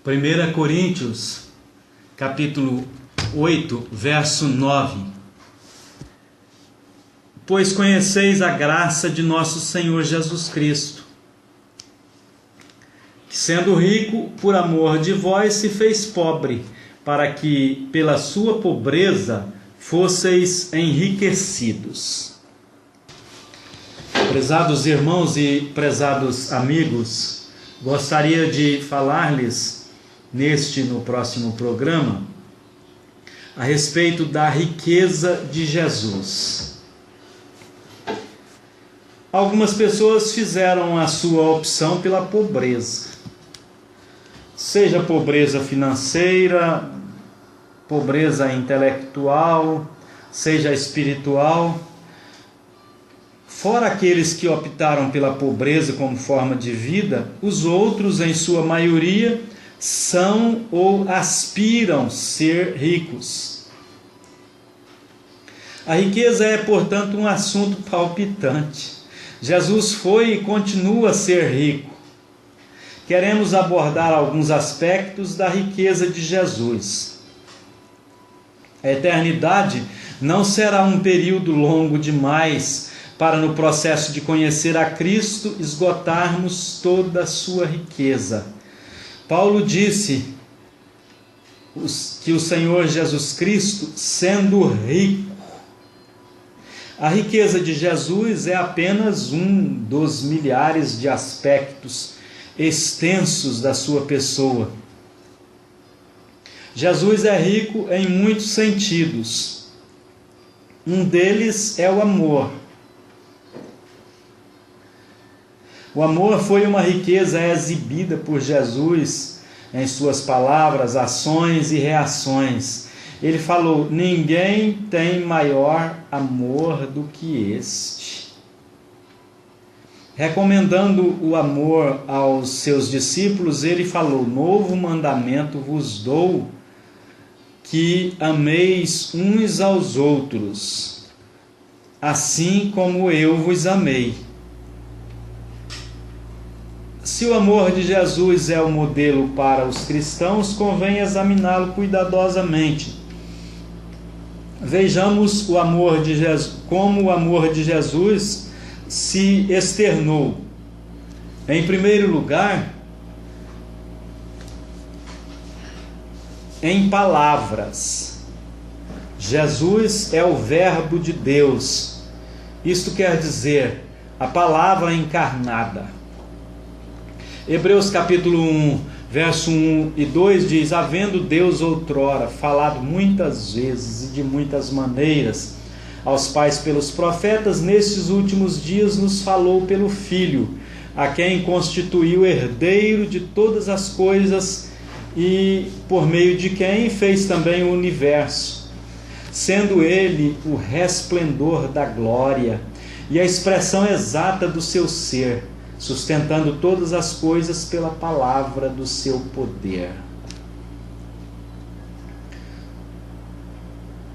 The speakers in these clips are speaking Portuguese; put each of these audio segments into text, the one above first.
1 Coríntios, capítulo 8, verso 9. Pois conheceis a graça de nosso Senhor Jesus Cristo, que sendo rico, por amor de vós, se fez pobre, para que, pela sua pobreza, fosseis enriquecidos. Prezados irmãos e prezados amigos, gostaria de falar-lhes no próximo programa a respeito da riqueza de Jesus. Algumas pessoas fizeram a sua opção pela pobreza, seja pobreza financeira, pobreza intelectual, seja espiritual. Fora aqueles que optaram pela pobreza como forma de vida, os outros, em sua maioria, são ou aspiram ser ricos. A riqueza é, portanto, um assunto palpitante. Jesus foi e continua a ser rico. Queremos abordar alguns aspectos da riqueza de Jesus. A eternidade não será um período longo demais para, no processo de conhecer a Cristo, esgotarmos toda a sua riqueza. Paulo disse que o Senhor Jesus Cristo, sendo rico, a riqueza de Jesus é apenas um dos milhares de aspectos extensos da sua pessoa. Jesus é rico em muitos sentidos. Um deles é o amor. O amor foi uma riqueza exibida por Jesus em suas palavras, ações e reações. Ele falou: ninguém tem maior amor do que este. Recomendando o amor aos seus discípulos, ele falou: novo mandamento vos dou, que ameis uns aos outros, assim como eu vos amei. Se o amor de Jesus é o modelo para os cristãos, convém examiná-lo cuidadosamente. Vejamos o amor de Jesus, como o amor de Jesus se externou. Em primeiro lugar, em palavras. Jesus é o Verbo de Deus. Isto quer dizer, a palavra encarnada. Hebreus capítulo 1, verso 1 e 2 diz: havendo Deus outrora falado muitas vezes e de muitas maneiras aos pais pelos profetas, nestes últimos dias nos falou pelo Filho, a quem constituiu herdeiro de todas as coisas e por meio de quem fez também o universo, sendo ele o resplendor da glória e a expressão exata do seu ser, sustentando todas as coisas pela palavra do seu poder.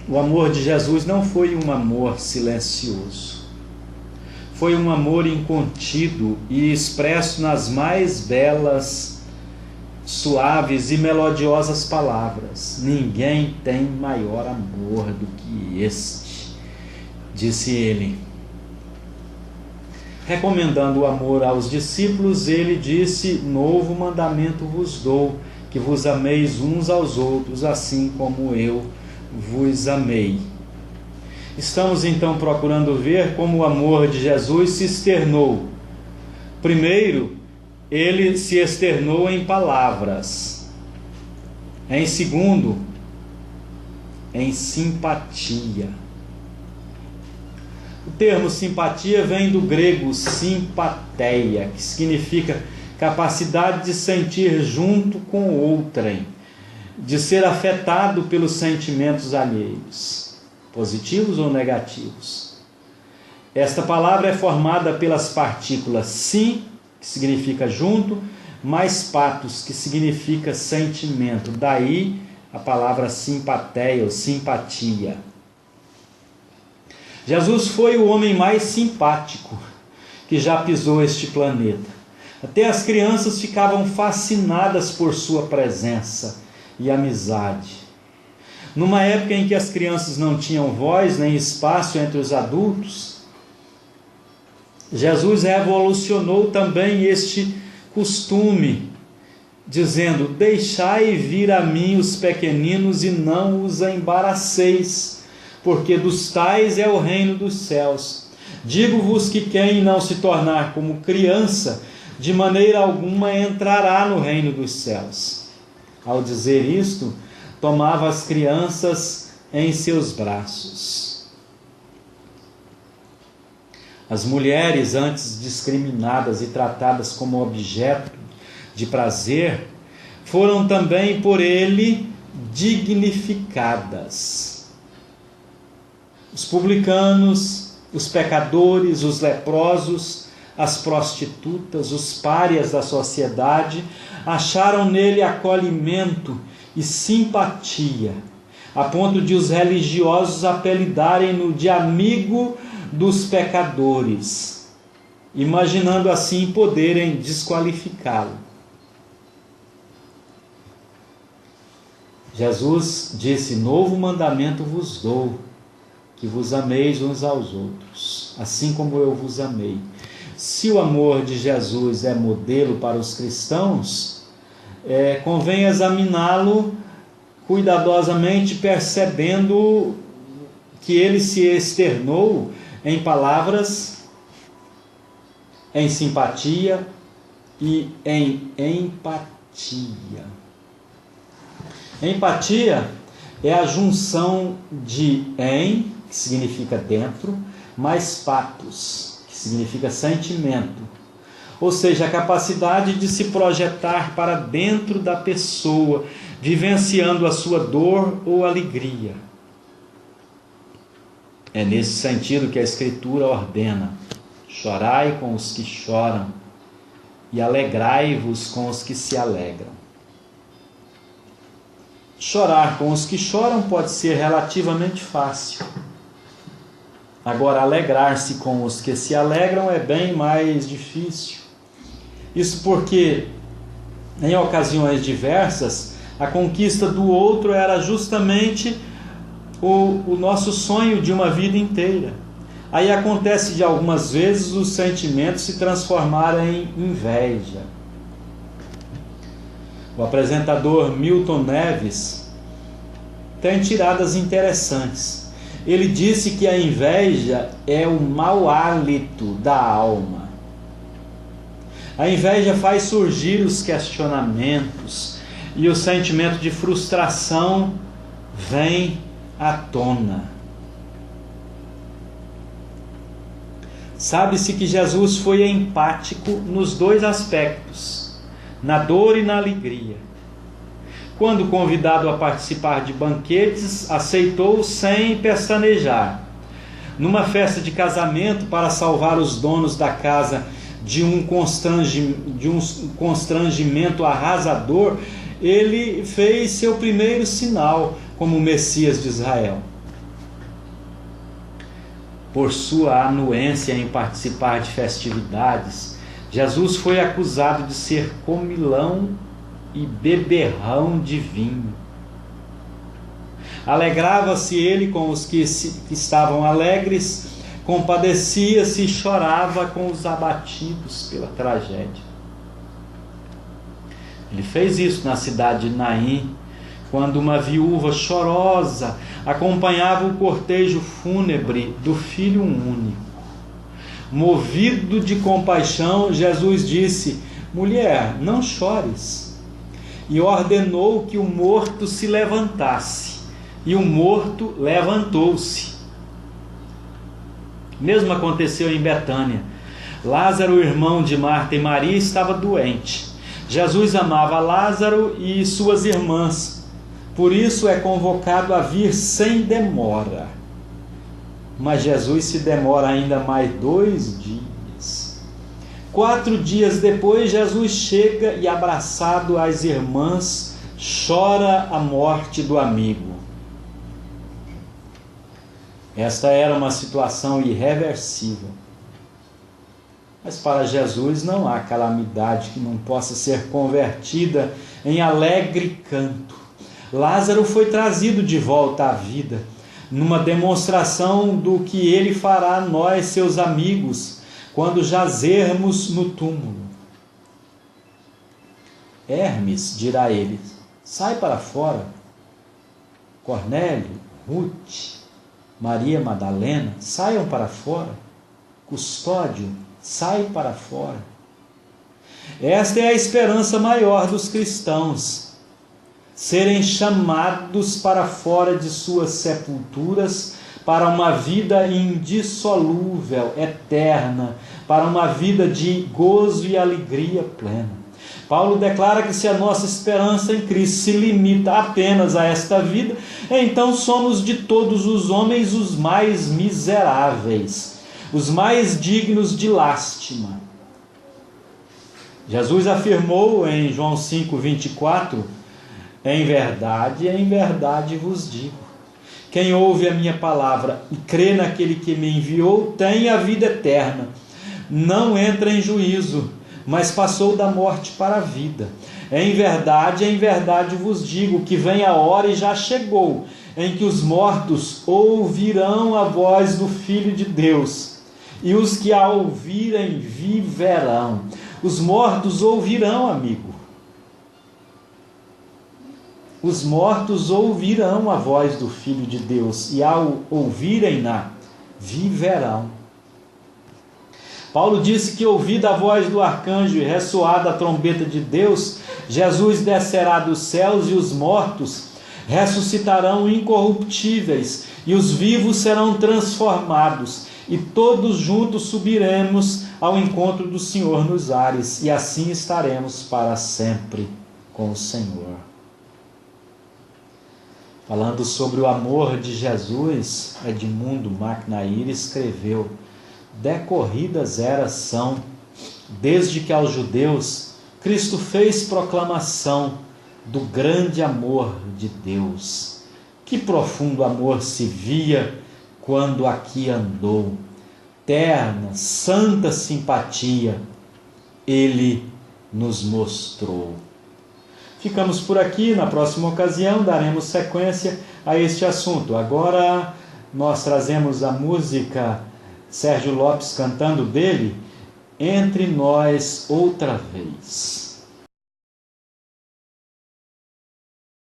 O amor de Jesus não foi um amor silencioso. Foi um amor incontido e expresso nas mais belas, suaves e melodiosas palavras. Ninguém tem maior amor do que este, disse ele. Recomendando o amor aos discípulos, ele disse: novo mandamento vos dou, que vos ameis uns aos outros, assim como eu vos amei. Estamos então procurando ver como o amor de Jesus se externou. Primeiro, ele se externou em palavras. Em segundo, em simpatia. O termo simpatia vem do grego simpateia, que significa capacidade de sentir junto com outrem, de ser afetado pelos sentimentos alheios, positivos ou negativos. Esta palavra é formada pelas partículas sim, que significa junto, mais patos, que significa sentimento. Daí a palavra simpateia ou simpatia. Jesus foi o homem mais simpático que já pisou este planeta. Até as crianças ficavam fascinadas por sua presença e amizade. Numa época em que as crianças não tinham voz nem espaço entre os adultos, Jesus revolucionou também este costume, dizendo: deixai vir a mim os pequeninos e não os embaraceis, porque dos tais é o reino dos céus. Digo-vos que quem não se tornar como criança, de maneira alguma entrará no reino dos céus. Ao dizer isto, tomava as crianças em seus braços. As mulheres, antes discriminadas e tratadas como objeto de prazer, foram também por ele dignificadas. Os publicanos, os pecadores, os leprosos, as prostitutas, os párias da sociedade, acharam nele acolhimento e simpatia, a ponto de os religiosos apelidarem-no de amigo dos pecadores, imaginando assim poderem desqualificá-lo. Jesus disse: novo mandamento vos dou, que vos ameis uns aos outros, assim como eu vos amei. Se o amor de Jesus é modelo para os cristãos, convém examiná-lo cuidadosamente, percebendo que ele se externou em palavras, em simpatia e em empatia. Empatia é a junção de em, que significa dentro, mais patos, que significa sentimento. Ou seja, a capacidade de se projetar para dentro da pessoa, vivenciando a sua dor ou alegria. É nesse sentido que a Escritura ordena: chorai com os que choram e alegrai-vos com os que se alegram. Chorar com os que choram pode ser relativamente fácil. Agora, alegrar-se com os que se alegram é bem mais difícil. Isso porque, em ocasiões diversas, a conquista do outro era justamente o nosso sonho de uma vida inteira. Aí acontece de algumas vezes os sentimentos se transformarem em inveja. O apresentador Milton Neves tem tiradas interessantes. Ele disse que a inveja é o mau hálito da alma. A inveja faz surgir os questionamentos e o sentimento de frustração vem à tona. Sabe-se que Jesus foi empático nos dois aspectos, na dor e na alegria. Quando convidado a participar de banquetes, aceitou sem pestanejar. Numa festa de casamento, para salvar os donos da casa de um constrangimento arrasador, ele fez seu primeiro sinal como Messias de Israel. Por sua anuência em participar de festividades, Jesus foi acusado de ser comilão e beberrão de vinho. Alegrava-se ele com os que estavam alegres, compadecia-se e chorava com os abatidos pela tragédia. Ele fez isso na cidade de Naim, quando uma viúva chorosa acompanhava o cortejo fúnebre do filho único. Movido de compaixão, Jesus disse: mulher, não chores. E ordenou que o morto se levantasse. E o morto levantou-se. Mesmo aconteceu em Betânia. Lázaro, irmão de Marta e Maria, estava doente. Jesus amava Lázaro e suas irmãs. Por isso é convocado a vir sem demora. Mas Jesus se demora ainda mais 2 dias. 4 dias depois, Jesus chega e, abraçado às irmãs, chora a morte do amigo. Esta era uma situação irreversível. Mas para Jesus não há calamidade que não possa ser convertida em alegre canto. Lázaro foi trazido de volta à vida, numa demonstração do que ele fará a nós, seus amigos, quando jazermos no túmulo. Hermes, dirá ele, sai para fora. Cornélio, Ruth, Maria Madalena, saiam para fora. Custódio, sai para fora. Esta é a esperança maior dos cristãos, serem chamados para fora de suas sepulturas, para uma vida indissolúvel, eterna, para uma vida de gozo e alegria plena. Paulo declara que se a nossa esperança em Cristo se limita apenas a esta vida, então somos de todos os homens os mais miseráveis, os mais dignos de lástima. Jesus afirmou em João 5:24, em verdade vos digo, quem ouve a minha palavra e crê naquele que me enviou, tem a vida eterna, não entra em juízo, mas passou da morte para a vida. Em verdade vos digo que vem a hora e já chegou, em que os mortos ouvirão a voz do Filho de Deus, e os que a ouvirem viverão. Os mortos ouvirão, amigo. Os mortos ouvirão a voz do Filho de Deus, e ao ouvirem-na, viverão. Paulo disse que, ouvida a voz do arcanjo e ressoada a trombeta de Deus, Jesus descerá dos céus e os mortos ressuscitarão incorruptíveis e os vivos serão transformados e todos juntos subiremos ao encontro do Senhor nos ares e assim estaremos para sempre com o Senhor. Falando sobre o amor de Jesus, Edmundo Macnair escreveu: decorridas eras são, desde que aos judeus Cristo fez proclamação do grande amor de Deus. Que profundo amor se via quando aqui andou, terna, santa simpatia Ele nos mostrou. Ficamos por aqui, na próxima ocasião daremos sequência a este assunto. Agora nós trazemos a música Sérgio Lopes cantando dele, Entre Nós Outra Vez.